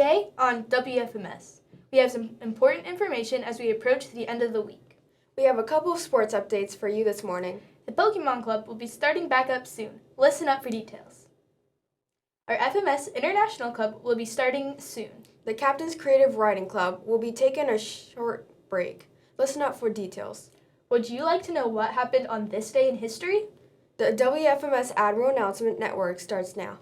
Today on WFMS, we have some important information as we approach the end of the week. We have a couple of sports updates for you this morning. The Pokemon Club will be starting back up soon. Listen up for details. Our FMS International Club will be starting soon. The Captain's Creative Writing Club will be taking a short break. Listen up for details. Would you like to know what happened on this day in history? The WFMS Admiral Announcement Network starts now.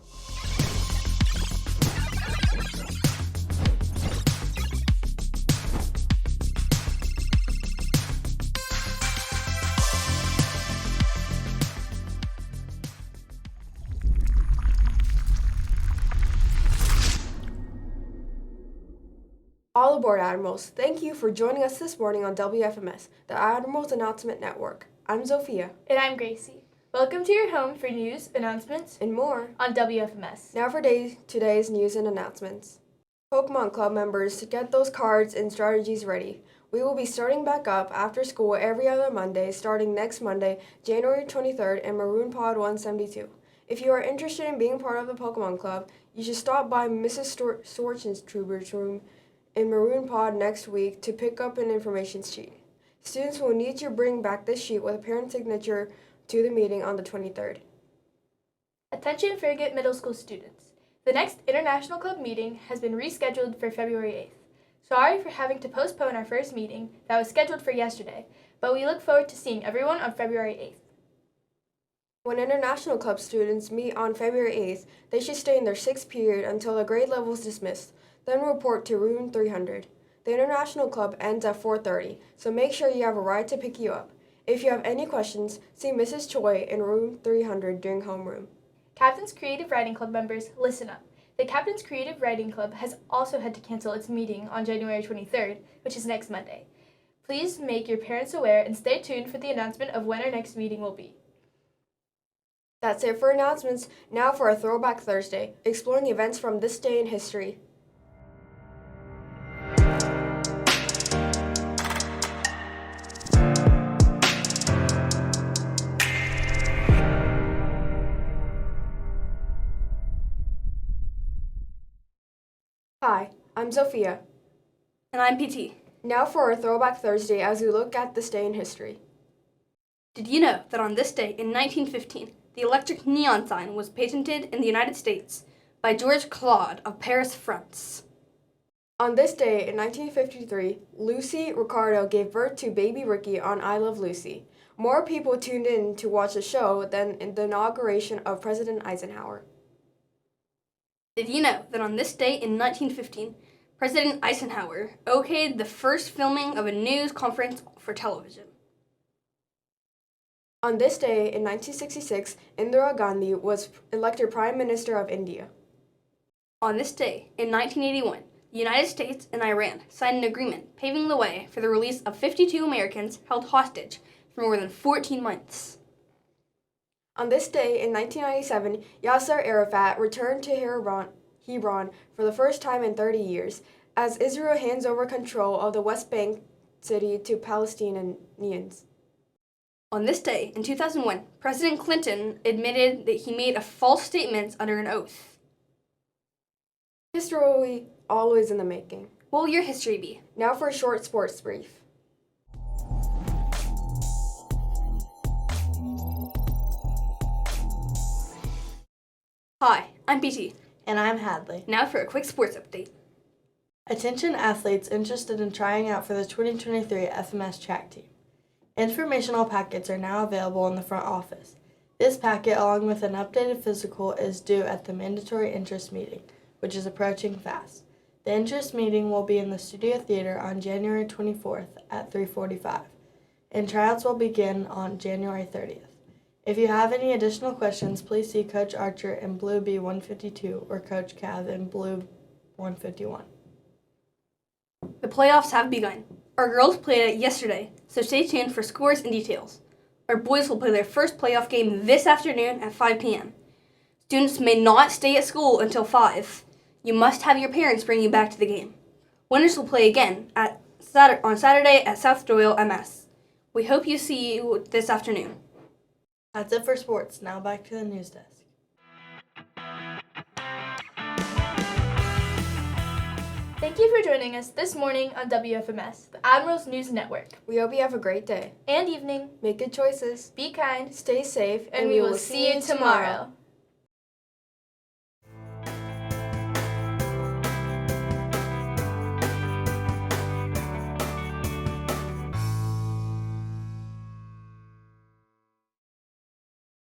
All aboard, Admirals. Thank you for joining us this morning on WFMS, the Admirals Announcement Network. I'm Zofia. And I'm Gracie. Welcome to your home for news, announcements, and more on WFMS. Now for today's news and announcements. Pokemon Club members, to get those cards and strategies ready. We will be starting back up after school every other Monday, starting next Monday, January 23rd, in Maroon Pod 172. If you are interested in being part of the Pokemon Club, you should stop by Mrs. Storchenstruber's room in Maroon Pod next week to pick up an information sheet. Students will need to bring back this sheet with a parent signature to the meeting on the 23rd. Attention Farragut Middle School students. The next International Club meeting has been rescheduled for February 8th. Sorry for having to postpone our first meeting that was scheduled for yesterday, but we look forward to seeing everyone on February 8th. When International Club students meet on February 8th, they should stay in their 6th period until the grade level is dismissed, then report to room 300. The International Club ends at 4:30, so make sure you have a ride to pick you up. If you have any questions, see Mrs. Choi in room 300 during homeroom. Captain's Creative Writing Club members, listen up. The Captain's Creative Writing Club has also had to cancel its meeting on January 23rd, which is next Monday. Please make your parents aware and stay tuned for the announcement of when our next meeting will be. That's it for announcements. Now for a Throwback Thursday, exploring events from this day in history. Hi, I'm Zofia. And I'm PT. Now for our Throwback Thursday as we look at this day in history. Did you know that on this day in 1915, the electric neon sign was patented in the United States by George Claude of Paris, France? On this day in 1953, Lucy Ricardo gave birth to baby Ricky on I Love Lucy. More people tuned in to watch the show than in the inauguration of President Eisenhower. Did you know that on this day in 1915, President Eisenhower okayed the first filming of a news conference for television? On this day in 1966, Indira Gandhi was elected Prime Minister of India. On this day in 1981, the United States and Iran signed an agreement paving the way for the release of 52 Americans held hostage for more than 14 months. On this day in 1997, Yasser Arafat returned to Hebron for the first time in 30 years, as Israel hands over control of the West Bank city to Palestinians. On this day in 2001, President Clinton admitted that he made a false statement under an oath. History always in the making. What will your history be? Now for a short sports brief. Hi, I'm PT. And I'm Hadley. Now for a quick sports update. Attention athletes interested in trying out for the 2023 FMS track team. Informational packets are now available in the front office. This packet, along with an updated physical, is due at the mandatory interest meeting, which is approaching fast. The interest meeting will be in the Studio Theater on January 24th at 3:45, and tryouts will begin on January 30th. If you have any additional questions, please see Coach Archer in Blue B152 or Coach Cav in Blue 151. The playoffs have begun. Our girls played it yesterday, so stay tuned for scores and details. Our boys will play their first playoff game this afternoon at 5 p.m. Students may not stay at school until 5. You must have your parents bring you back to the game. Winners will play again on Saturday at South Doyle MS. We hope you see you this afternoon. That's it for sports. Now back to the news desk. Thank you for joining us this morning on WFMS, the Admirals News Network. We hope you have a great day. And evening. Make good choices. Be kind. Stay safe. And we will see you tomorrow.